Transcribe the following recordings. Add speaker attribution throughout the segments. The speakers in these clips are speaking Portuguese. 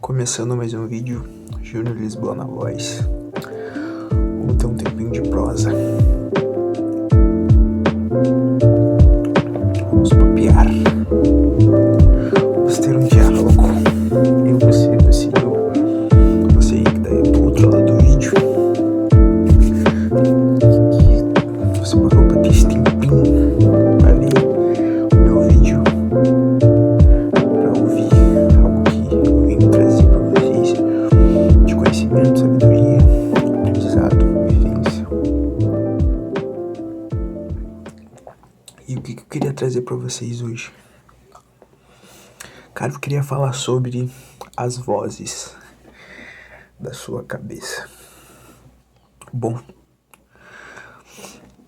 Speaker 1: Começando mais um vídeo, Júnior Lisboa na voz. Vamos ter um tempinho de prosa. Vamos papear. Vamos ter um diálogo. Eu, você que tá aí pro outro lado do vídeo. Que você parou pra ter esse tempinho pra ver o meu vídeo, pra ouvir algo que eu venho trazer pra vocês de conhecimento, sabedoria, aprendizado, vivência. E o que eu queria trazer pra vocês hoje? Cara, eu queria falar sobre as vozes da sua cabeça. Bom,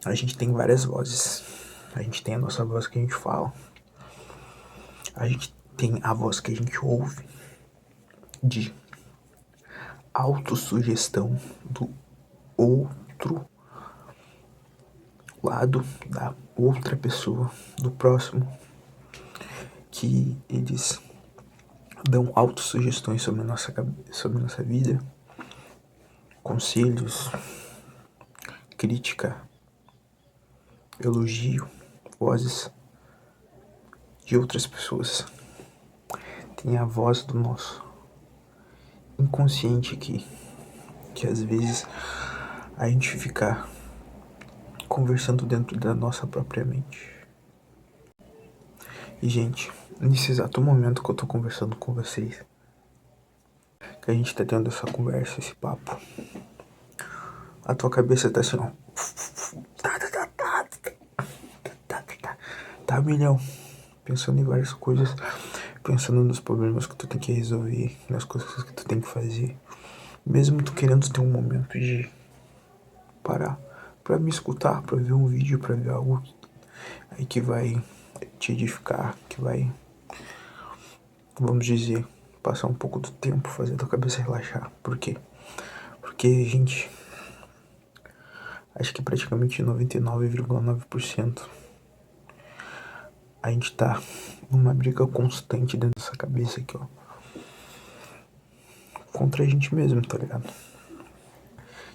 Speaker 1: a gente tem várias vozes. A gente tem a nossa voz que a gente fala. A gente tem a voz que a gente ouve de autossugestão do outro lado, da outra pessoa, do próximo, que eles dão autossugestões sobre a nossa vida, conselhos, crítica, elogio, vozes de outras pessoas. Tem a voz do nosso inconsciente aqui, que às vezes a gente fica conversando dentro da nossa própria mente. E, gente, nesse exato momento que eu tô conversando com vocês, que a gente tá tendo essa conversa, esse papo, a tua cabeça tá assim, ó, tá a milhão, pensando em várias coisas, pensando nos problemas que tu tem que resolver, nas coisas que tu tem que fazer, mesmo tu querendo ter um momento de parar pra me escutar, pra ver um vídeo, pra ver algo aí que vai te edificar, que vai, vamos dizer, passar um pouco do tempo, fazer a tua cabeça relaxar. Por quê? Porque, gente, acho que praticamente 99,9% a gente tá numa briga constante dentro dessa cabeça aqui, ó, contra a gente mesmo, tá ligado?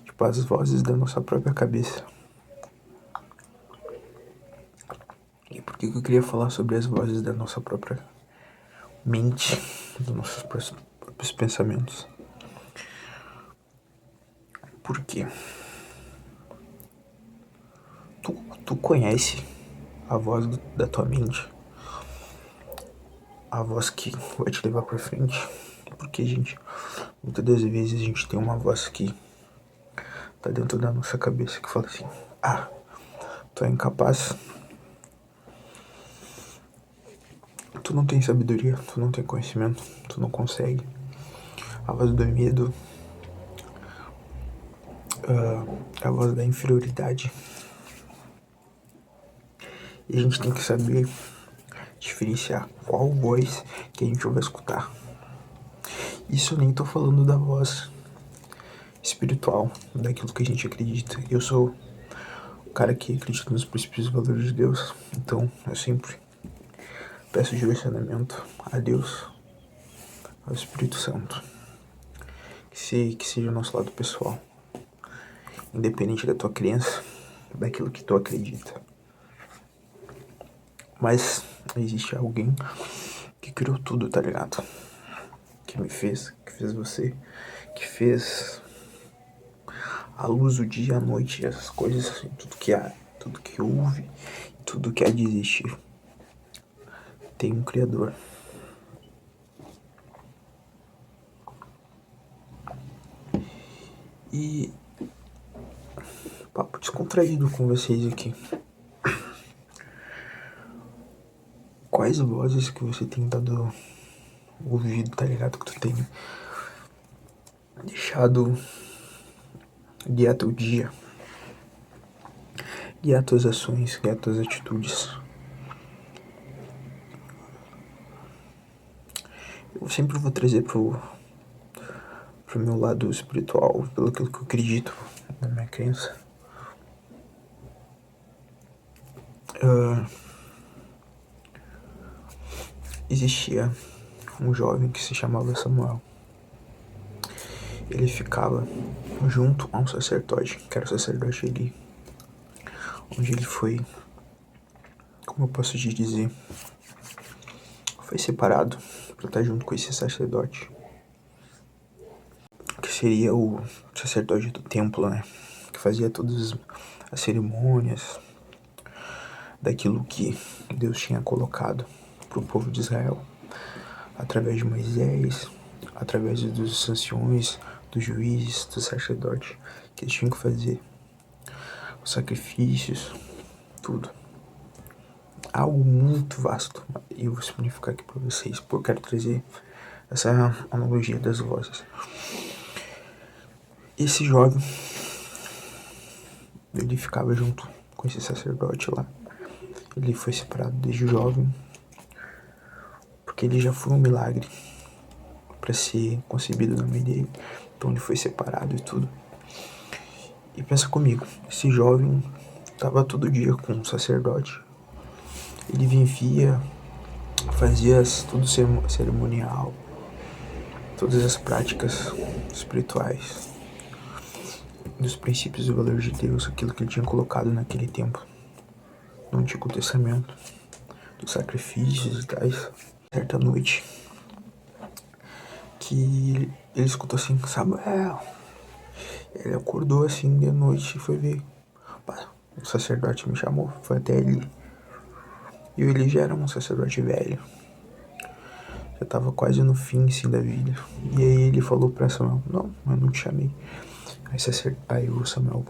Speaker 1: Tipo, as vozes da nossa própria cabeça. E por que eu queria falar sobre as vozes da nossa própria mente, dos nossos próprios pensamentos? Por quê? Tu conhece a voz da tua mente? A voz que vai te levar pra frente? Porque, gente, muitas das vezes a gente tem uma voz que tá dentro da nossa cabeça que fala assim: ah, tu é incapaz, tu não tem sabedoria, tu não tem conhecimento, tu não consegue. A voz do medo, a voz da inferioridade. E a gente tem que saber diferenciar qual voz que a gente vai escutar. Isso eu nem tô falando da voz espiritual, daquilo que a gente acredita. Eu sou o cara que acredita nos princípios e valores de Deus, então eu sempre peço direcionamento a Deus, ao Espírito Santo, que seja o nosso lado pessoal, independente da tua crença, daquilo que tu acredita. Mas existe alguém que criou tudo, tá ligado? Que me fez, que fez você, que fez a luz, o dia, a noite, essas coisas, assim, tudo que há, tudo que houve, tudo que há de existir. Tem um Criador. E papo descontraído com vocês aqui. Quais vozes que você tem dado ouvido, tá ligado? Que tu tem deixado guiar teu dia, guiar tuas ações, guiar tuas atitudes. Eu sempre vou trazer pro meu lado espiritual, pelo que eu acredito, na minha crença. Existia um jovem que se chamava Samuel. ele ficava junto a um sacerdote, que era o sacerdote Eli, onde ele foi, como eu posso te dizer, foi separado para estar junto com esse sacerdote, que seria o sacerdote do templo, né? Que fazia todas as cerimônias daquilo que Deus tinha colocado para o povo de Israel, através de Moisés, através dos anciões, dos juízes, dos sacerdotes, que eles tinham que fazer os sacrifícios, tudo. Algo muito vasto. E eu vou simplificar aqui para vocês, porque eu quero trazer essa analogia das vozes. Esse jovem, ele ficava junto com esse sacerdote lá. Ele foi separado desde jovem, porque ele já foi um milagre para ser concebido na mãe dele. Então ele foi separado e tudo. E pensa comigo, esse jovem estava todo dia com um sacerdote. Ele vivia, fazia tudo cerimonial, todas as práticas espirituais, dos princípios e valores de Deus, aquilo que ele tinha colocado naquele tempo, no Antigo Testamento, dos sacrifícios e tais. Certa noite, que ele escutou assim, Samuel. Ele acordou assim de noite e foi ver. O sacerdote me chamou, foi até ele. E ele já era um sacerdote velho. Já tava quase no fim assim da vida. E aí ele falou pra Samuel, não, eu não te chamei. Aí o Samuel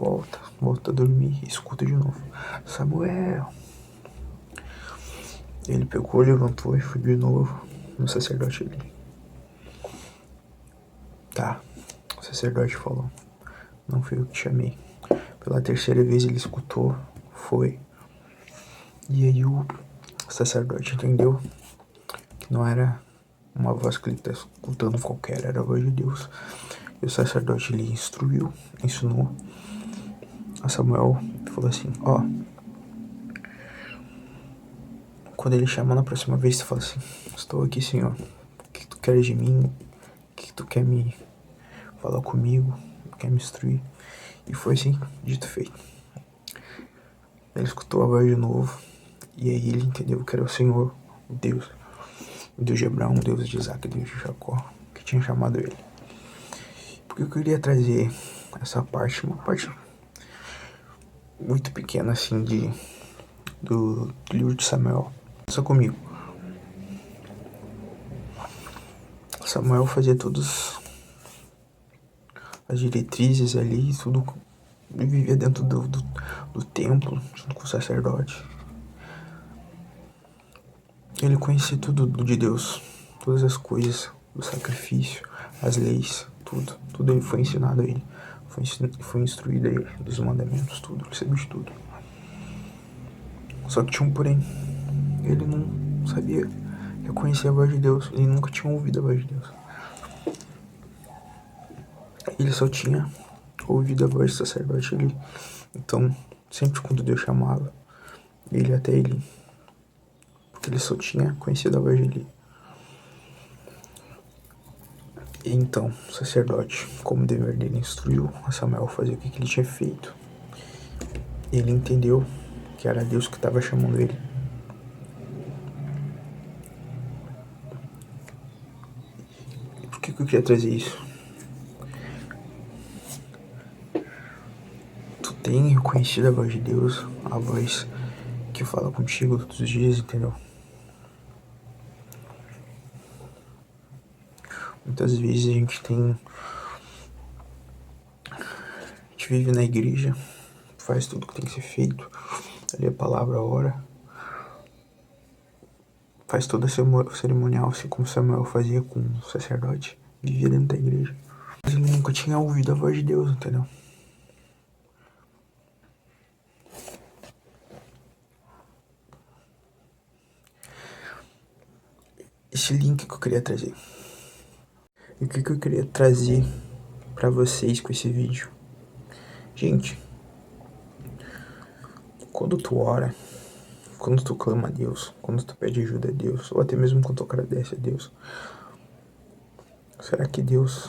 Speaker 1: volta a dormir e escuta de novo. Samuel. Ele pegou, levantou e foi de novo no sacerdote ali. Tá, o sacerdote falou, não fui eu que te chamei. Pela terceira vez ele escutou, foi. E aí o sacerdote entendeu que não era uma voz que ele está escutando qualquer, era a voz de Deus. E o sacerdote lhe instruiu, ensinou a Samuel e falou assim, ó, quando ele chamar na próxima vez, tu fala assim, estou aqui, Senhor, o que tu queres de mim? O que tu quer me falar comigo? Quer me instruir? E foi assim, dito e feito. Ele escutou a voz de novo, e aí ele entendeu que era o Senhor, o Deus de Abraão, o Deus de Isaac, o Deus de Jacó, que tinha chamado ele. Porque eu queria trazer essa parte, uma parte muito pequena assim do livro de Samuel. Pensa comigo. Samuel fazia todas as diretrizes ali, tudo, ele vivia dentro do templo, junto com o sacerdote. Ele conhecia tudo de Deus, todas as coisas, o sacrifício, as leis, tudo ele foi ensinado a ele, foi instruído a ele, dos mandamentos, tudo, ele sabia de tudo. Só que tinha um porém, ele não sabia reconhecer a voz de Deus, ele nunca tinha ouvido a voz de Deus. Ele só tinha ouvido a voz do sacerdote ali. Então, sempre quando Deus chamava, ele até ele, porque ele só tinha conhecido a voz dele. E então, o sacerdote, como dever dele, instruiu a Samuel a fazer o que ele tinha feito. Ele entendeu que era Deus que estava chamando ele. E por que eu queria trazer isso? Tu tem reconhecido a voz de Deus, a voz que fala contigo todos os dias, entendeu? Muitas vezes a gente vive na igreja, faz tudo que tem que ser feito, lê a palavra, ora, faz toda a cerimonial, assim como Samuel fazia com o sacerdote, vivia dentro da igreja. Mas ele nunca tinha ouvido a voz de Deus, entendeu? Esse link que eu queria trazer. E o que eu queria trazer pra vocês com esse vídeo? Gente, quando tu ora, quando tu clama a Deus, quando tu pede ajuda a Deus, ou até mesmo quando tu agradece a Deus, será que Deus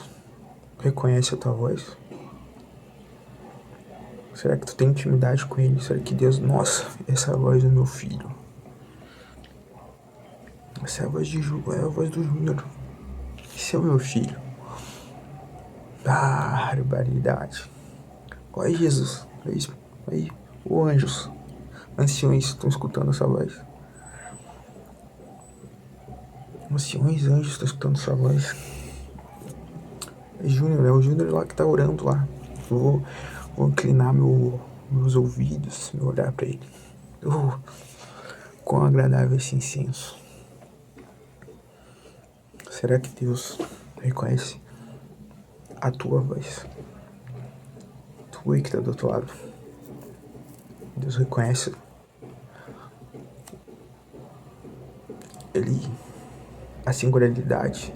Speaker 1: reconhece a tua voz? Será que tu tem intimidade com ele? Será que Deus... Nossa, essa é a voz do meu filho. Essa é a voz é a voz do Júnior. Esse é o meu filho. Barbaridade. Olha Jesus. Aí, ô anjos. Anciões estão escutando essa voz. Anciões, anjos estão escutando essa voz. É Júnior, é o Júnior lá que tá orando lá. Vou inclinar meus ouvidos, meu olhar pra ele. Quão agradável esse incenso. Será que Deus reconhece a tua voz? Tu aí que tá do outro lado. Deus reconhece ele, a singularidade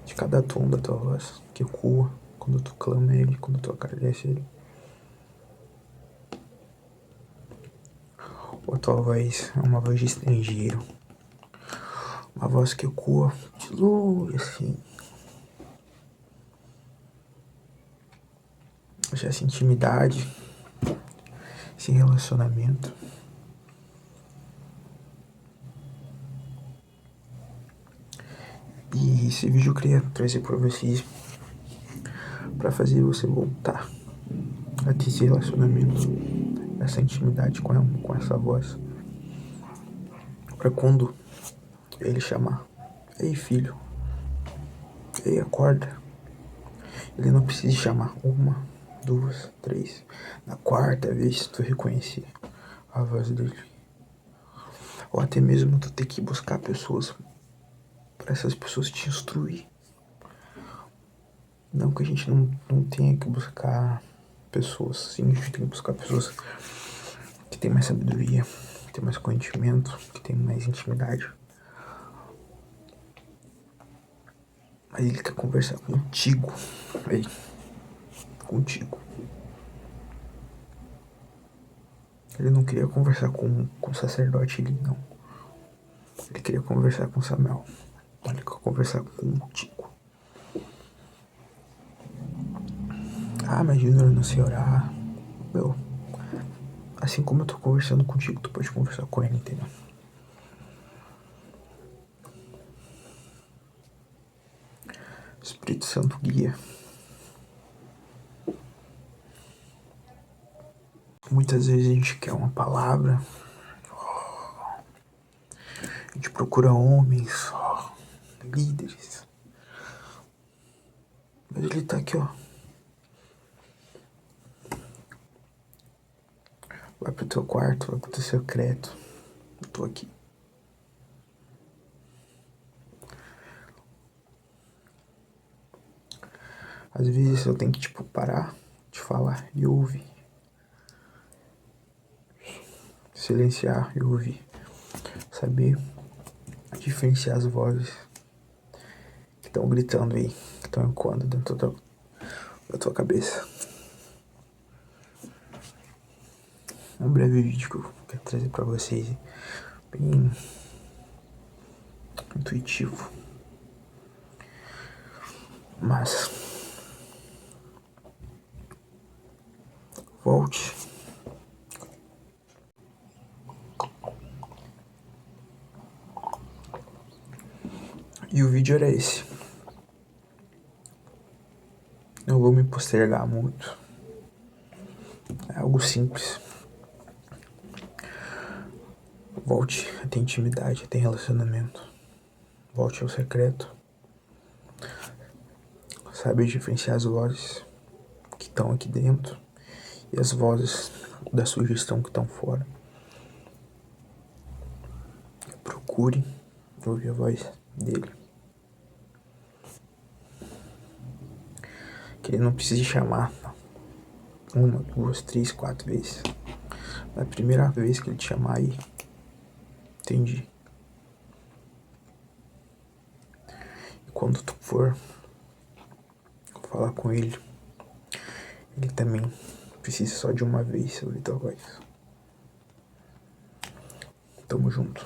Speaker 1: de cada tom da tua voz que ecoa quando tu clama ele, quando tu agradece ele. Ou a tua voz é uma voz de estrangeiro, uma voz que ecoa de longe assim. Já essa intimidade, esse relacionamento. E esse vídeo eu queria trazer pra vocês pra fazer você voltar a ter esse relacionamento, essa intimidade com essa voz. Pra quando ele chamar, ei filho, ei acorda, ele não precisa chamar uma, duas, três. Na quarta vez tu reconhecer a voz dele. Ou até mesmo tu ter que buscar pessoas para essas pessoas te instruir. Não que a gente não tenha que buscar pessoas, sim, a gente tem que buscar pessoas que tem mais sabedoria, que tem mais conhecimento, que tem mais intimidade. Mas ele quer conversar contigo, aí, contigo. Ele não queria conversar com o sacerdote ali, não. Ele queria conversar com Samuel. Ele quer conversar contigo. Ah, mas Júnior, eu não sei orar. Meu, assim como eu tô conversando contigo, tu pode conversar com ele, entendeu? Espírito Santo guia. Muitas vezes a gente quer uma palavra. A gente procura homens, líderes. Mas ele tá aqui, ó. Vai pro teu quarto, vai pro teu secreto. Eu tô aqui. Às vezes eu tenho que, tipo, parar de falar e ouvir. Silenciar e ouvir. Saber diferenciar as vozes que estão gritando aí, que estão ecoando dentro da tua cabeça. Um breve vídeo que eu quero trazer pra vocês, bem intuitivo. Mas volte. E o vídeo era esse. Não vou me postergar muito. É algo simples. Volte a ter intimidade, a ter relacionamento. Volte ao secreto. Saiba diferenciar as vozes que estão aqui dentro e as vozes da sugestão que estão fora. Procure ouvir a voz dele. Que ele não precise chamar uma, duas, três, quatro vezes. Na primeira vez que ele te chamar aí, entendi. E quando tu for falar com ele, ele também precisa só de uma vez ouvir tua voz. Tamo junto.